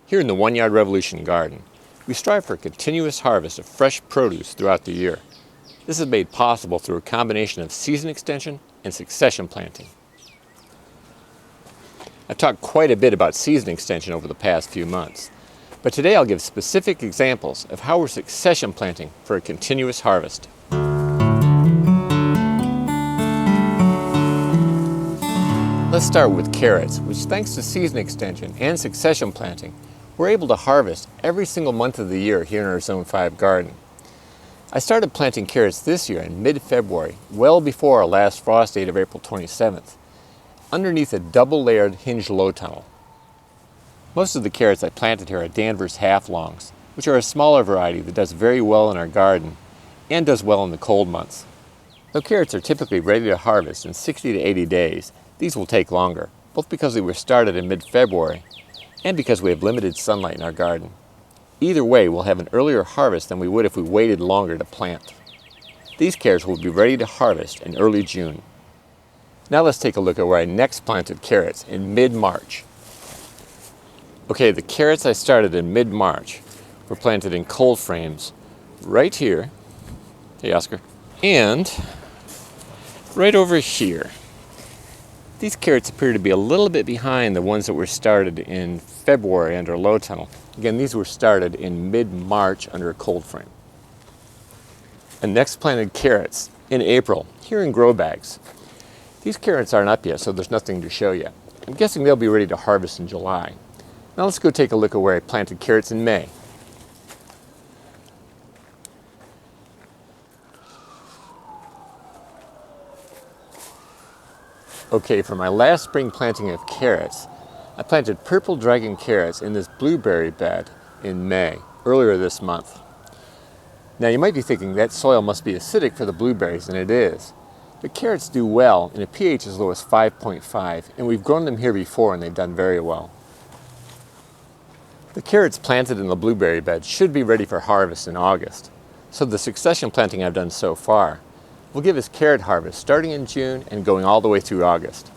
Here in the One Yard Revolution garden, we strive for a continuous harvest of fresh produce throughout the year. This is made possible through a combination of season extension and succession planting. I've talked quite a bit about season extension over the past few months, but today I'll give specific examples of how we're succession planting for a continuous harvest. Let's start with carrots, which thanks to season extension and succession planting, we're able to harvest every single month of the year here in our Zone 5 garden. I started planting carrots this year in mid-February, well before our last frost date of April 27th, underneath a double-layered hinged low tunnel. Most of the carrots I planted here are Danvers half-longs, which are a smaller variety that does very well in our garden and does well in the cold months. Though carrots are typically ready to harvest in 60 to 80 days, these will take longer, both because they were started in mid-February and because we have limited sunlight in our garden. Either way, we'll have an earlier harvest than we would if we waited longer to plant. These carrots will be ready to harvest in early June. Now let's take a look at where I next planted carrots in mid-March. Okay, the carrots I started in mid-March were planted in cold frames right here. Hey, Oscar. And right over here. These carrots appear to be a little bit behind the ones that were started in February under a low tunnel. Again, these were started in mid-March under a cold frame. I next planted carrots in April, here in grow bags. These carrots aren't up yet, so there's nothing to show yet. I'm guessing they'll be ready to harvest in July. Now let's go take a look at where I planted carrots in May. Okay, for my last spring planting of carrots, I planted purple dragon carrots in this blueberry bed in May, earlier this month. Now you might be thinking that soil must be acidic for the blueberries, and it is. But carrots do well in a pH as low as 5.5, and we've grown them here before and they've done very well. The carrots planted in the blueberry bed should be ready for harvest in August, so the succession planting I've done so far will give us carrot harvest starting in June and going all the way through August.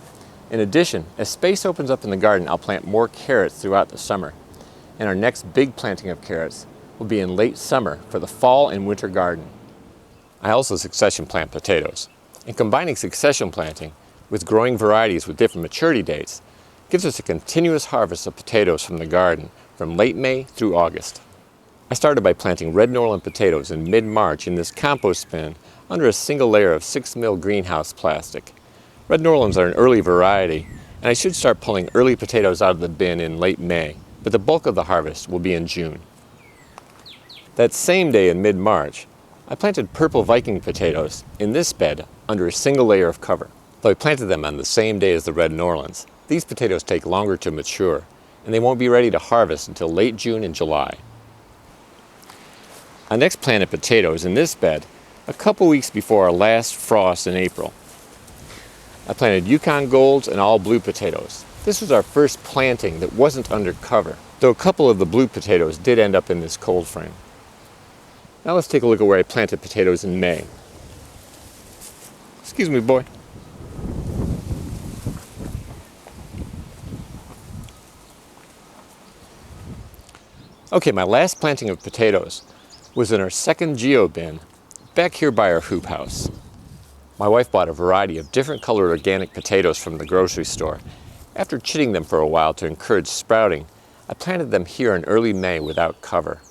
In addition, as space opens up in the garden, I'll plant more carrots throughout the summer, and our next big planting of carrots will be in late summer for the fall and winter garden. I also succession plant potatoes, and combining succession planting with growing varieties with different maturity dates gives us a continuous harvest of potatoes from the garden from late May through August. I started by planting red Norland potatoes in mid-March in this compost bin under a single layer of 6mm greenhouse plastic. Red Norlands are an early variety, and I should start pulling early potatoes out of the bin in late May, but the bulk of the harvest will be in June. That same day in mid-March, I planted purple Viking potatoes in this bed under a single layer of cover. Though I planted them on the same day as the red Norlands, these potatoes take longer to mature, and they won't be ready to harvest until late June and July. I next planted potatoes in this bed a couple weeks before our last frost in April. I planted Yukon Golds and all blue potatoes. This was our first planting that wasn't under cover, though a couple of the blue potatoes did end up in this cold frame. Now let's take a look at where I planted potatoes in May. Excuse me, boy. Okay, my last planting of potatoes was in our second geo bin back here by our hoop house. My wife bought a variety of different colored organic potatoes from the grocery store. After chitting them for a while to encourage sprouting, I planted them here in early May without cover.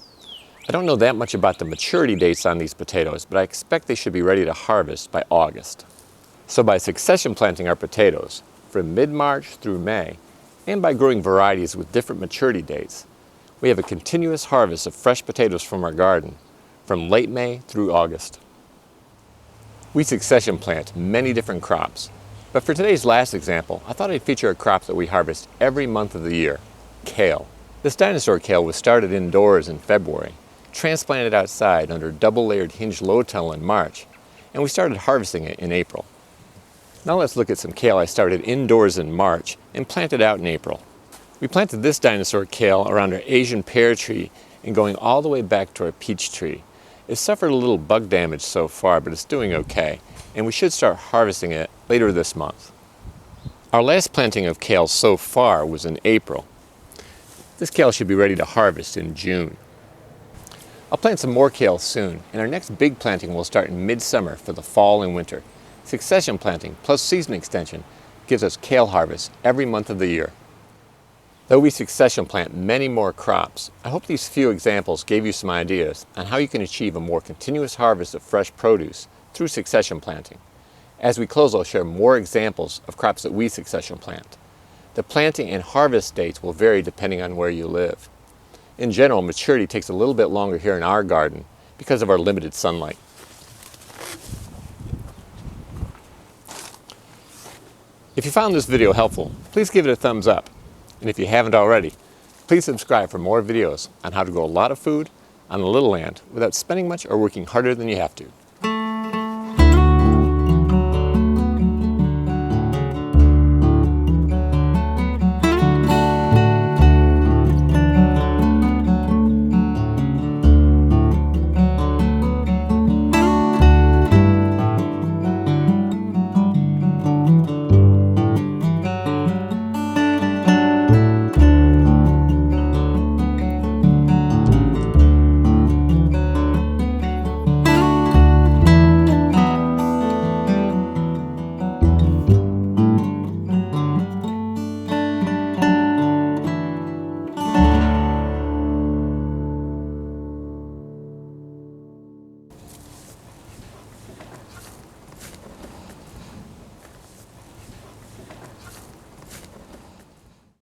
I don't know that much about the maturity dates on these potatoes, but I expect they should be ready to harvest by August. So by succession planting our potatoes from mid-March through May, and by growing varieties with different maturity dates, we have a continuous harvest of fresh potatoes from our garden from late May through August. We succession plant many different crops, but for today's last example, I thought I'd feature a crop that we harvest every month of the year, kale. This dinosaur kale was started indoors in February, transplanted outside under double-layered hinged low tunnel in March, and we started harvesting it in April. Now let's look at some kale I started indoors in March and planted out in April. We planted this dinosaur kale around our Asian pear tree and going all the way back to our peach tree. It's suffered a little bug damage so far, but it's doing okay, and we should start harvesting it later this month. Our last planting of kale so far was in April. This kale should be ready to harvest in June. I'll plant some more kale soon, and our next big planting will start in midsummer for the fall and winter. Succession planting plus season extension gives us kale harvest every month of the year. Though we succession plant many more crops, I hope these few examples gave you some ideas on how you can achieve a more continuous harvest of fresh produce through succession planting. As we close, I'll share more examples of crops that we succession plant. The planting and harvest dates will vary depending on where you live. In general, maturity takes a little bit longer here in our garden because of our limited sunlight. If you found this video helpful, please give it a thumbs up. And if you haven't already, please subscribe for more videos on how to grow a lot of food on a little land without spending much or working harder than you have to.